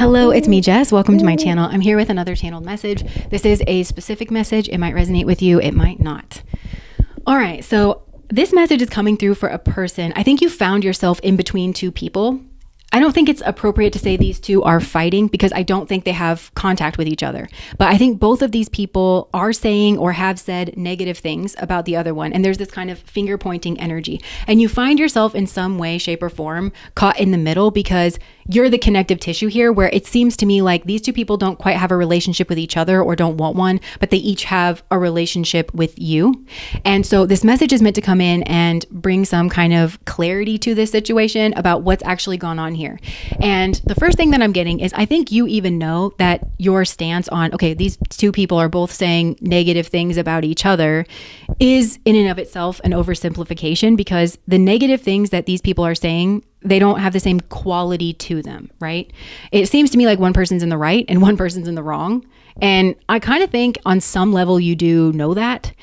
Hello, it's me, Jess. Welcome to my channel. I'm here with another channeled message. This is a specific message. It might resonate with you. It might not. All right. So this message is coming through for a person. I think you found yourself in between two people. I don't think it's appropriate to say these two are fighting because I don't think they have contact with each other. But I think both of these people are saying or have said negative things about the other one. And there's this kind of finger pointing energy. And you find yourself in some way, shape, or form caught in the middle because you're the connective tissue here, where it seems to me like these two people don't quite have a relationship with each other or don't want one, but they each have a relationship with you. And so this message is meant to come in and bring some kind of clarity to this situation about what's actually gone on here. And the first thing that I'm getting is I think you even know that your stance on, okay, these two people are both saying negative things about each other is in and of itself an oversimplification, because the negative things that these people are saying, they don't have the same quality to them, right? It seems to me like one person's in the right and one person's in the wrong. And I kind of think on some level you do know that.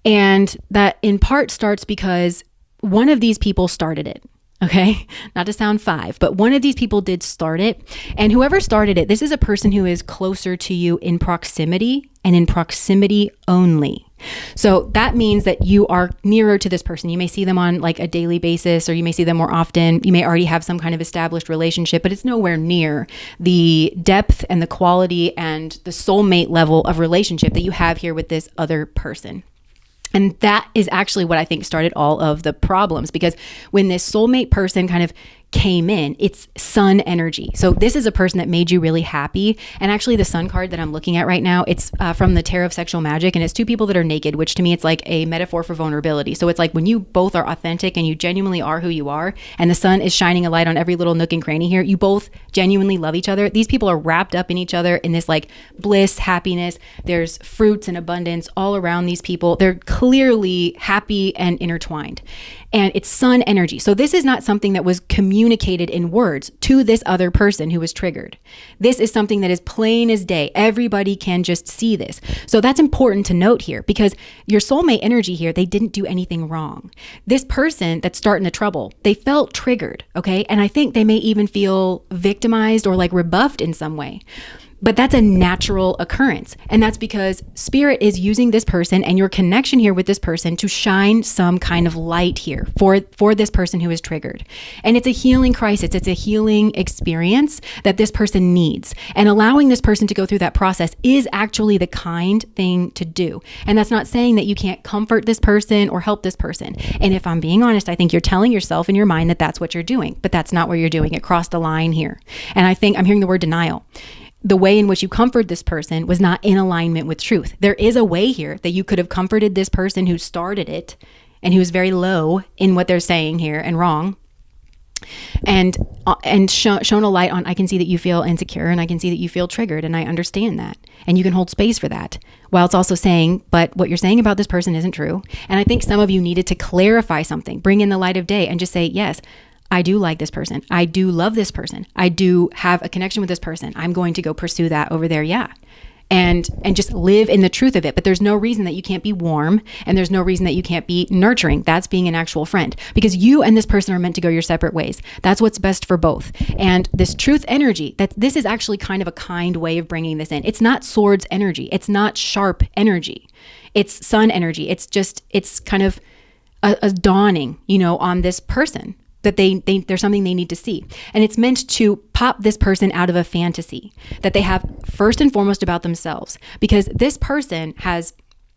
And that in part starts because one of these people started it. Okay, not to sound five, but one of these people did start it. And whoever started it, this is a person who is closer to you in proximity and in proximity only. So that means that you are nearer to this person. You may see them on like a daily basis, or you may see them more often. You may already have some kind of established relationship, but it's nowhere near the depth and the quality and the soulmate level of relationship that you have here with this other person. And that is actually what I think started all of the problems, because when this soulmate person kind of came in, it's sun energy. So this is a person that made you really happy. And actually the sun card that I'm looking at right now, it's from the Tarot of Sexual Magic, and it's two people that are naked, which to me, it's like a metaphor for vulnerability. So it's like when you both are authentic and you genuinely are who you are, and the sun is shining a light on every little nook and cranny here, you both genuinely love each other. These people are wrapped up in each other in this like bliss, happiness. There's fruits and abundance all around these people. They're clearly happy and intertwined. And it's sun energy. So this is not something that was communicated in words to this other person who was triggered. This is something that is plain as day. Everybody can just see this. So that's important to note here, because your soulmate energy here, they didn't do anything wrong. This person that's starting the trouble, they felt triggered, okay? And I think they may even feel victimized or like rebuffed in some way. But that's a natural occurrence. And that's because spirit is using this person and your connection here with this person to shine some kind of light here for this person who is triggered. And it's a healing crisis. It's a healing experience that this person needs. And allowing this person to go through that process is actually the kind thing to do. And that's not saying that you can't comfort this person or help this person. And if I'm being honest, I think you're telling yourself in your mind that that's what you're doing, but that's not what you're doing. It crossed the line here. And I think I'm hearing the word denial. The way in which you comfort this person was not in alignment with truth. There is a way here that you could have comforted this person who started it and who is very low in what they're saying here and wrong, and shown a light on, I can see that you feel insecure and I can see that you feel triggered, and I understand that. And you can hold space for that, while it's also saying, but what you're saying about this person isn't true. And I think some of you needed to clarify something, bring in the light of day and just say, yes, I do like this person. I do love this person. I do have a connection with this person. I'm going to go pursue that over there. Yeah. And just live in the truth of it. But there's no reason that you can't be warm, and there's no reason that you can't be nurturing. That's being an actual friend, because you and this person are meant to go your separate ways. That's what's best for both. And this truth energy, this is actually kind of a kind way of bringing this in. It's not swords energy. It's not sharp energy. It's sun energy. It's kind of a dawning, on this person, that there's something they need to see. And it's meant to pop this person out of a fantasy that they have first and foremost about themselves. Because this person has,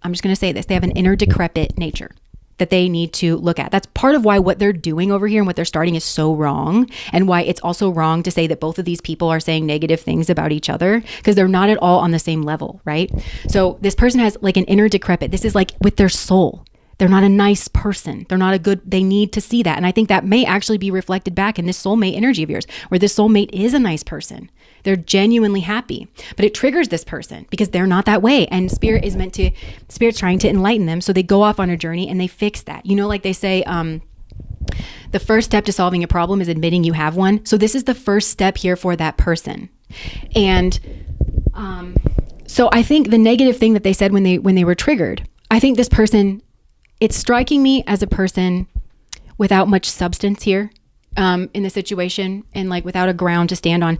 I'm just going to say this, they have an inner decrepit nature that they need to look at. That's part of why what they're doing over here and what they're starting is so wrong, and why it's also wrong to say that both of these people are saying negative things about each other, because they're not at all on the same level, right? So this person has like an inner decrepit. This is like with their soul. They're not a nice person. They're not a good, they need to see that. And I think that may actually be reflected back in this soulmate energy of yours, where this soulmate is a nice person. They're genuinely happy, but it triggers this person because they're not that way. And spirit's trying to enlighten them. So they go off on a journey and they fix that. Like they say, the first step to solving a problem is admitting you have one. So this is the first step here for that person. And so I think the negative thing that they said when they were triggered, I think this person, it's striking me as a person without much substance here in the situation, and like without a ground to stand on.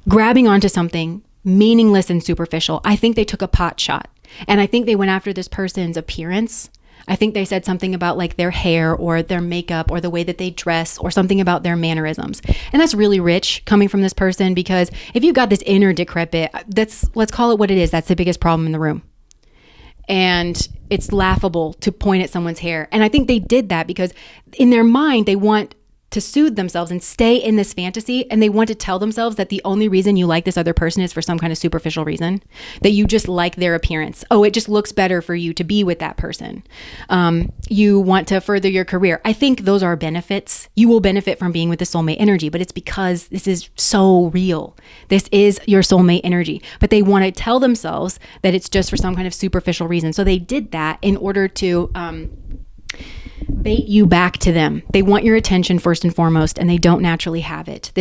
grabbing onto something meaningless and superficial. I think they took a pot shot, and I think they went after this person's appearance. I think they said something about like their hair or their makeup or the way that they dress or something about their mannerisms. And that's really rich coming from this person, because if you've got this inner decrepit, let's call it what it is. That's the biggest problem in the room. And it's laughable to point at someone's hair. And I think they did that because in their mind, they want to soothe themselves and stay in this fantasy. And they want to tell themselves that the only reason you like this other person is for some kind of superficial reason, that you just like their appearance. Oh, it just looks better for you to be with that person. You want to further your career. I think those are benefits. You will benefit from being with the soulmate energy, but it's because this is so real. This is your soulmate energy, but they want to tell themselves that it's just for some kind of superficial reason. So they did that in order to, bait you back to them. They want your attention first and foremost, and they don't naturally have it.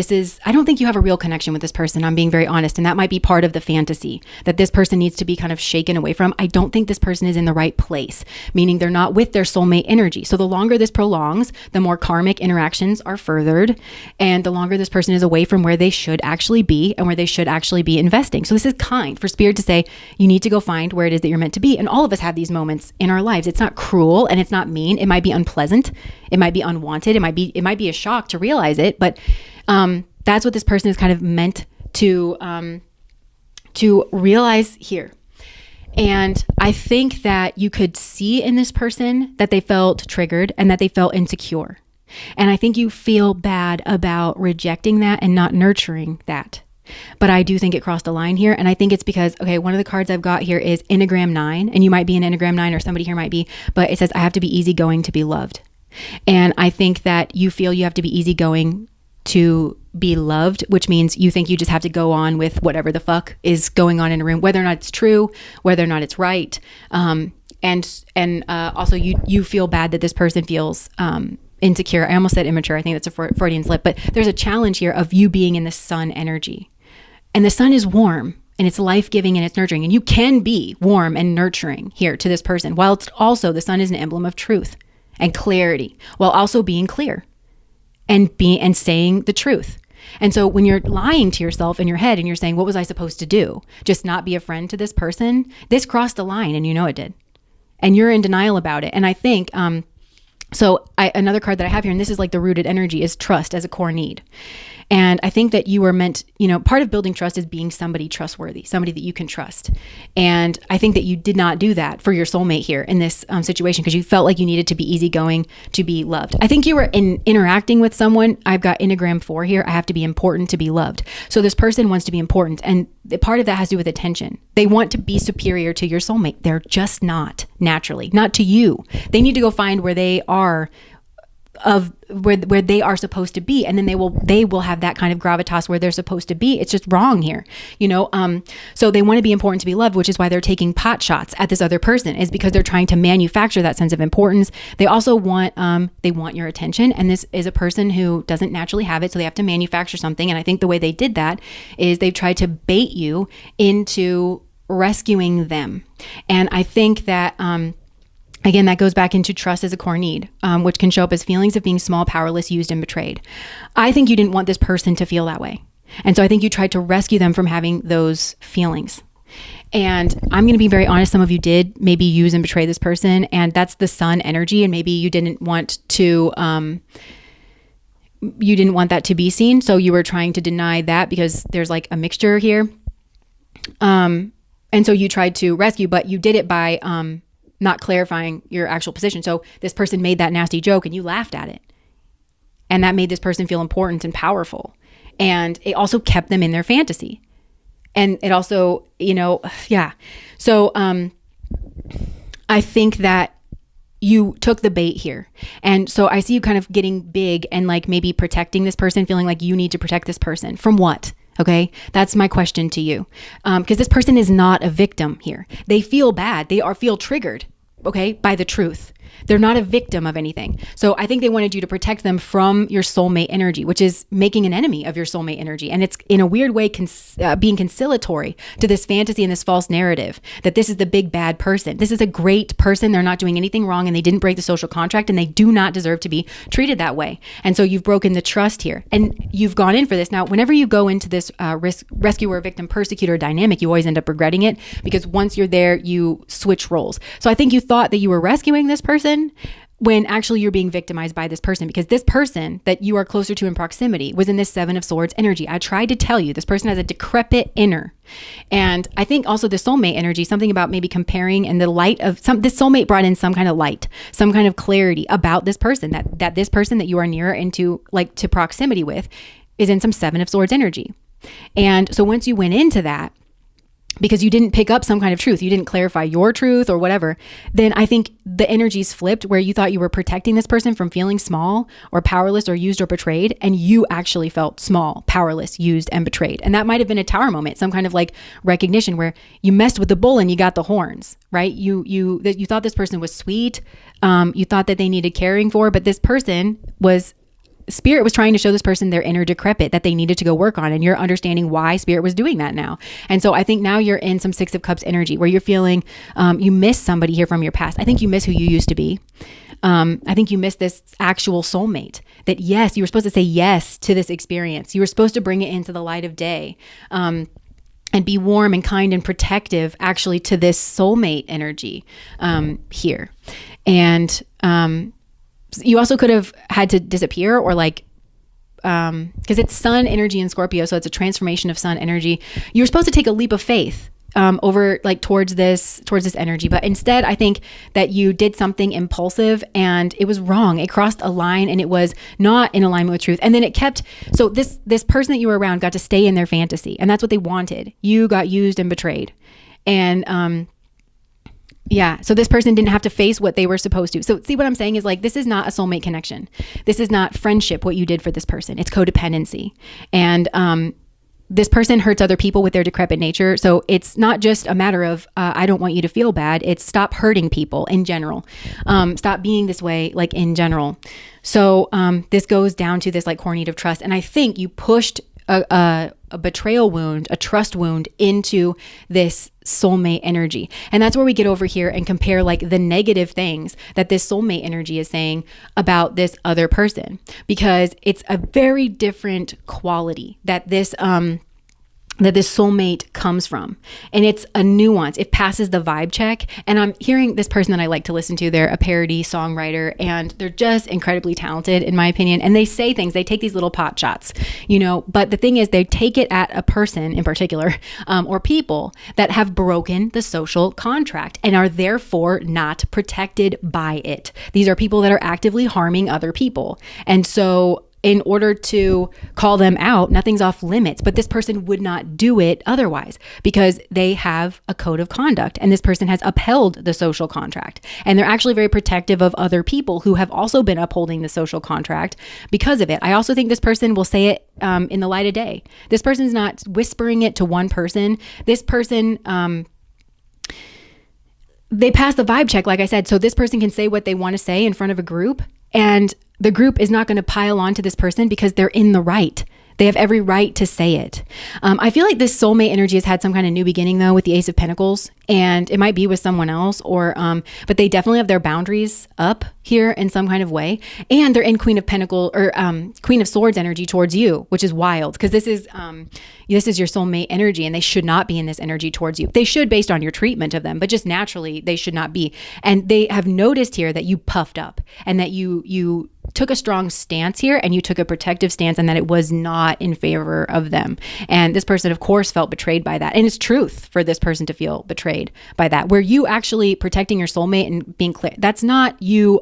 I don't think you have a real connection with this person. I'm being very honest. And that might be part of the fantasy that this person needs to be kind of shaken away from. I don't think this person is in the right place, meaning they're not with their soulmate energy. So the longer this prolongs, the more karmic interactions are furthered, and the longer this person is away from where they should actually be and where they should actually be investing. So this is kind for spirit to say, you need to go find where it is that you're meant to be. And all of us have these moments in our lives. It's not cruel and it's not mean. It might be unpleasant. It might be unwanted. It might be a shock to realize it, but that's what this person is kind of meant to realize here. And I think that you could see in this person that they felt triggered and that they felt insecure. And I think you feel bad about rejecting that and not nurturing that. But I do think it crossed a line here. And I think it's because, okay, one of the cards I've got here is Enneagram 9. And you might be an Enneagram 9 or somebody here might be. But it says, I have to be easygoing to be loved. And I think that you feel you have to be easygoing to be loved, which means you think you just have to go on with whatever the fuck is going on in a room, whether or not it's true, whether or not it's right. And also you feel bad that this person feels insecure. I almost said immature. I think that's a Freudian slip. But there's a challenge here of you being in the sun energy. And the sun is warm and it's life-giving and it's nurturing. And you can be warm and nurturing here to this person. While it's also, the sun is an emblem of truth and clarity, while also being clear and saying the truth. And so when you're lying to yourself in your head and you're saying, what was I supposed to do? Just not be a friend to this person? This crossed a line and you know it did. And you're in denial about it. And I think, another card that I have here, and this is like the rooted energy, is trust as a core need. And I think that you were meant, part of building trust is being somebody trustworthy, somebody that you can trust. And I think that you did not do that for your soulmate here in this situation, because you felt like you needed to be easygoing to be loved. I think you were interacting with someone. I've got Enneagram 4 here. I have to be important to be loved. So this person wants to be important. And part of that has to do with attention. They want to be superior to your soulmate. They're just not naturally, not to you. They need to go find where they are, of where they are supposed to be, and then they will have that kind of gravitas where they're supposed to be. It's just wrong here, so they want to be important to be loved, which is why they're taking pot shots at this other person, is because they're trying to manufacture that sense of importance. They also want your attention, and this is a person who doesn't naturally have it, so they have to manufacture something. And I think the way they did that is they've tried to bait you into rescuing them. And I think that again, that goes back into trust as a core need, which can show up as feelings of being small, powerless, used, and betrayed. I think you didn't want this person to feel that way. And so I think you tried to rescue them from having those feelings. And I'm going to be very honest, some of you did maybe use and betray this person, and that's the sun energy, and maybe you didn't want that to be seen. So you were trying to deny that because there's like a mixture here. And so you tried to rescue, but you did it by not clarifying your actual position. So this person made that nasty joke and you laughed at it. And that made this person feel important and powerful. And it also kept them in their fantasy. And it also, yeah. So I think that you took the bait here. And so I see you kind of getting big and like maybe protecting this person, feeling like you need to protect this person. From what? Okay, that's my question to you. Because this person is not a victim here. They feel bad. They feel triggered, okay, by the truth. They're not a victim of anything. So I think they wanted you to protect them from your soulmate energy, which is making an enemy of your soulmate energy. And it's in a weird way being conciliatory to this fantasy and this false narrative that this is the big bad person. This is a great person. They're not doing anything wrong and they didn't break the social contract and they do not deserve to be treated that way. And so you've broken the trust here and you've gone in for this. Now, whenever you go into this rescuer, victim, persecutor dynamic, you always end up regretting it because once you're there, you switch roles. So I think you thought that you were rescuing this person when actually you're being victimized by this person, because this person that you are closer to in proximity was in this Seven of Swords energy. I tried to tell you, this person has a decrepit inner. And I think also the soulmate energy, something about maybe comparing and the light of this soulmate brought in some kind of light, some kind of clarity about this person, that this person that you are nearer into, like to proximity with, is in some Seven of Swords energy. And so once you went into that, because you didn't pick up some kind of truth, you didn't clarify your truth or whatever, then I think the energies flipped where you thought you were protecting this person from feeling small or powerless or used or betrayed. And you actually felt small, powerless, used and betrayed. And that might've been a tower moment, some kind of like recognition where you messed with the bull and you got the horns, right? You thought this person was sweet. You thought that they needed caring for, but this person Spirit was trying to show this person their inner decrepit that they needed to go work on. And you're understanding why Spirit was doing that now. And so I think now you're in some Six of Cups energy where you're feeling you miss somebody here from your past. I think you miss who you used to be. I think you miss this actual soulmate that, yes, you were supposed to say yes to this experience. You were supposed to bring it into the light of day. And be warm and kind and protective actually to this soulmate energy here. And you also could have had to disappear or like, because it's sun energy in Scorpio. So it's a transformation of sun energy. You were supposed to take a leap of faith over like towards this energy. But instead, I think that you did something impulsive and it was wrong. It crossed a line and it was not in alignment with truth. And then it kept, so this person that you were around got to stay in their fantasy and that's what they wanted. You got used and betrayed. And, yeah. So this person didn't have to face what they were supposed to. So see what I'm saying is like, this is not a soulmate connection. This is not friendship, what you did for this person. It's codependency. And, this person hurts other people with their decrepit nature. So it's not just a matter of, I don't want you to feel bad. It's stop hurting people in general. Stop being this way, like in general. So, this goes down to this like core need of trust. And I think you pushed a betrayal wound, a trust wound into this soulmate energy. And that's where we get over here and compare like the negative things that this soulmate energy is saying about this other person, because it's a very different quality that this soulmate comes from. And it's a nuance. It passes the vibe check. And I'm hearing this person that I like to listen to. They're a parody songwriter and they're just incredibly talented in my opinion. And they say things, they take these little pot shots, but the thing is they take it at a person in particular, or people that have broken the social contract and are therefore not protected by it. These are people that are actively harming other people. And so in order to call them out, nothing's off limits, but this person would not do it otherwise because they have a code of conduct and this person has upheld the social contract. And they're actually very protective of other people who have also been upholding the social contract because of it. I also think this person will say it in the light of day. This person's not whispering it to one person. This person, they pass the vibe check, like I said, so this person can say what they want to say in front of a group and the group is not going to pile on to this person because they're in the right. They have every right to say it. I feel like this soulmate energy has had some kind of new beginning though with the Ace of Pentacles, and it might be with someone else but they definitely have their boundaries up here in some kind of way. And they're in Queen of Pentacles or Queen of Swords energy towards you, which is wild because this is your soulmate energy and they should not be in this energy towards you. They should based on your treatment of them, but just naturally they should not be. And they have noticed here that you puffed up and that you took a strong stance here and you took a protective stance and that it was not in favor of them. And this person, of course, felt betrayed by that. And it's truth for this person to feel betrayed by that, where you actually protecting your soulmate and being clear. That's not you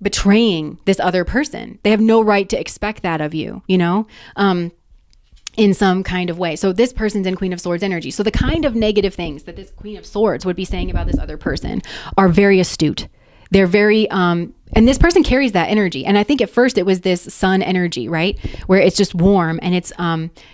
betraying this other person. They have no right to expect that of you, in some kind of way. So this person's in Queen of Swords energy. So the kind of negative things that this Queen of Swords would be saying about this other person are very astute. They're very, and this person carries that energy. And I think at first it was this sun energy, right? Where it's just warm and it's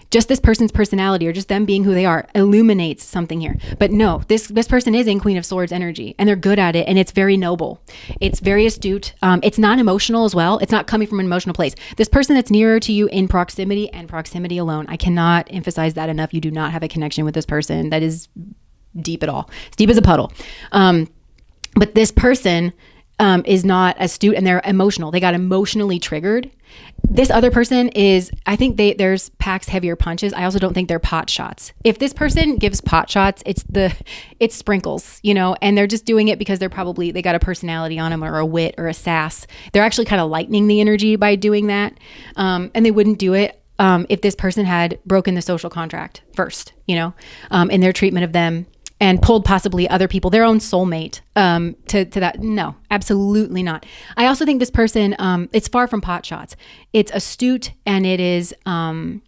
just this person's personality or just them being who they are illuminates something here. But no, this person is in Queen of Swords energy and they're good at it and it's very noble. It's very astute. It's not emotional as well. It's not coming from an emotional place. This person that's nearer to you in proximity and proximity alone, I cannot emphasize that enough. You do not have a connection with this person that is deep at all. It's deep as a puddle. But this person is not astute and they're emotional. They got emotionally triggered. This other person is, I think there's packs heavier punches. I also don't think they're pot shots. If this person gives pot shots, it's sprinkles, and they're just doing it because they got a personality on them or a wit or a sass. They're actually kind of lightening the energy by doing that. And they wouldn't do it if this person had broken the social contract first, in their treatment of them. And pulled possibly other people, their own soulmate, to that. No, absolutely not. I also think this person, it's far from pot shots. It's astute and it is, there's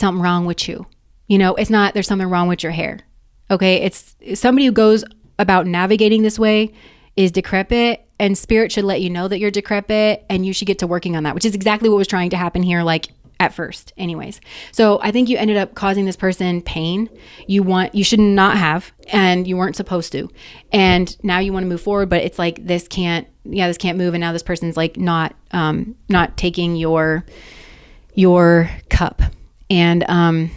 something wrong with you. It's not, there's something wrong with your hair. Okay. It's somebody who goes about navigating this way is decrepit, and spirit should let you know that you're decrepit and you should get to working on that, which is exactly what was trying to happen here. Like, at first anyways. So I think you ended up causing this person pain you should not have, and you weren't supposed to. And now you want to move forward, but it's like, this can't move. And now this person's like not taking your cup. And,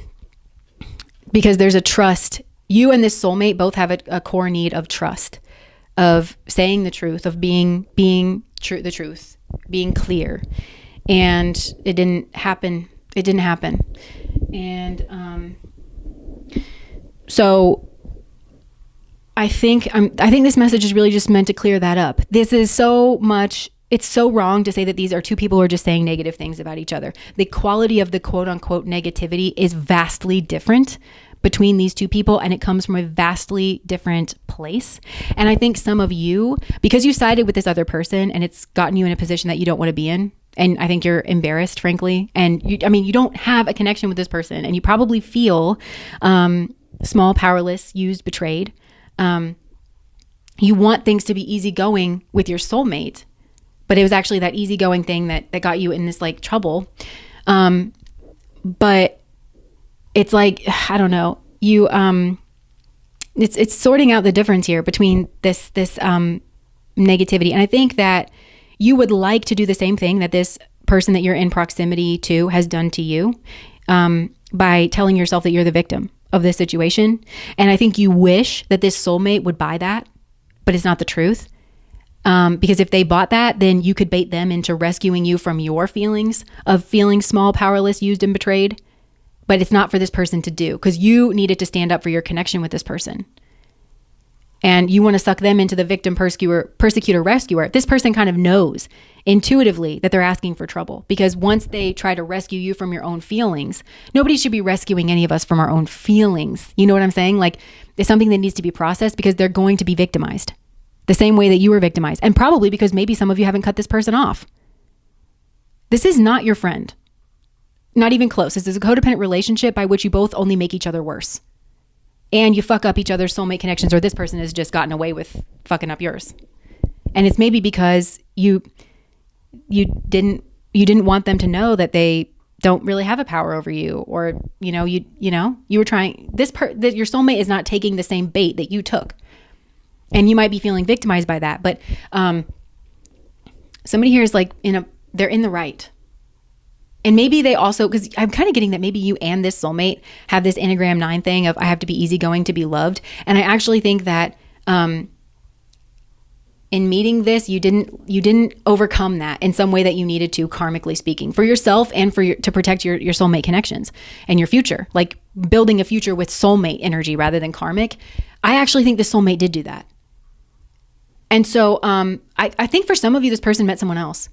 because there's a trust, you and this soulmate both have a core need of trust, of saying the truth, of being the truth, being clear. And it didn't happen. And so I think this message is really just meant to clear that up. This is it's so wrong to say that these are two people who are just saying negative things about each other. The quality of the quote unquote negativity is vastly different between these two people, and it comes from a vastly different place. And I think some of you, because you sided with this other person and it's gotten you in a position that you don't want to be in, and I think you're embarrassed, frankly, and you don't have a connection with this person, and you probably feel small, powerless, used, betrayed. You want things to be easygoing with your soulmate, but it was actually that easygoing thing that got you in this like trouble. But it's like, I don't know, you it's sorting out the difference here between this negativity. And I think that you would like to do the same thing that this person that you're in proximity to has done to you, by telling yourself that you're the victim of this situation. And I think you wish that this soulmate would buy that, but it's not the truth. Because if they bought that, then you could bait them into rescuing you from your feelings of feeling small, powerless, used, and betrayed. But it's not for this person to do, because you needed to stand up for your connection with this person. And you want to suck them into the victim, persecutor, rescuer. This person kind of knows intuitively that they're asking for trouble, because once they try to rescue you from your own feelings, nobody should be rescuing any of us from our own feelings. You know what I'm saying? Like, it's something that needs to be processed, because they're going to be victimized the same way that you were victimized. And probably because maybe some of you haven't cut this person off. This is not your friend. Not even close. This is a codependent relationship by which you both only make each other worse. And you fuck up each other's soulmate connections, or this person has just gotten away with fucking up yours. And it's maybe because you didn't want them to know that they don't really have a power over you, or you were trying that your soulmate is not taking the same bait that you took, and you might be feeling victimized by that. But somebody here is like they're in the right. And maybe they also, because I'm kind of getting that maybe you and this soulmate have this Enneagram 9 thing of, I have to be easygoing to be loved. And I actually think that in meeting this, you didn't overcome that in some way that you needed to, karmically speaking, for yourself and to protect your soulmate connections and your future, like building a future with soulmate energy rather than karmic. I actually think the soulmate did do that. And so I think for some of you, this person met someone else.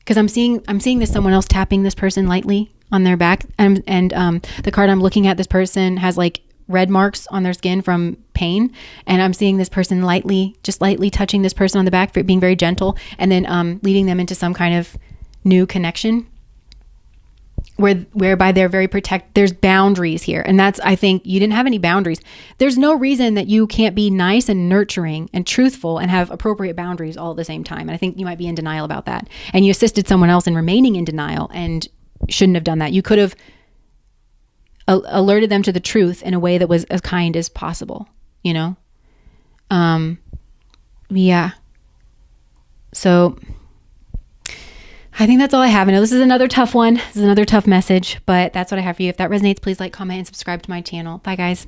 Because I'm seeing this someone else tapping this person lightly on their back, and the card I'm looking at, this person has like red marks on their skin from pain, and I'm seeing this person just lightly touching this person on the back, being very gentle, and then leading them into some kind of new connection. whereby they're very there's boundaries here. And that's, I think you didn't have any boundaries. There's no reason that you can't be nice and nurturing and truthful and have appropriate boundaries all at the same time. And I think you might be in denial about that. And you assisted someone else in remaining in denial and shouldn't have done that. You could have alerted them to the truth in a way that was as kind as possible, you know? Yeah. So I think that's all I have. I know this is another tough one. This is another tough message, but that's what I have for you. If that resonates, please like, comment, and subscribe to my channel. Bye, guys.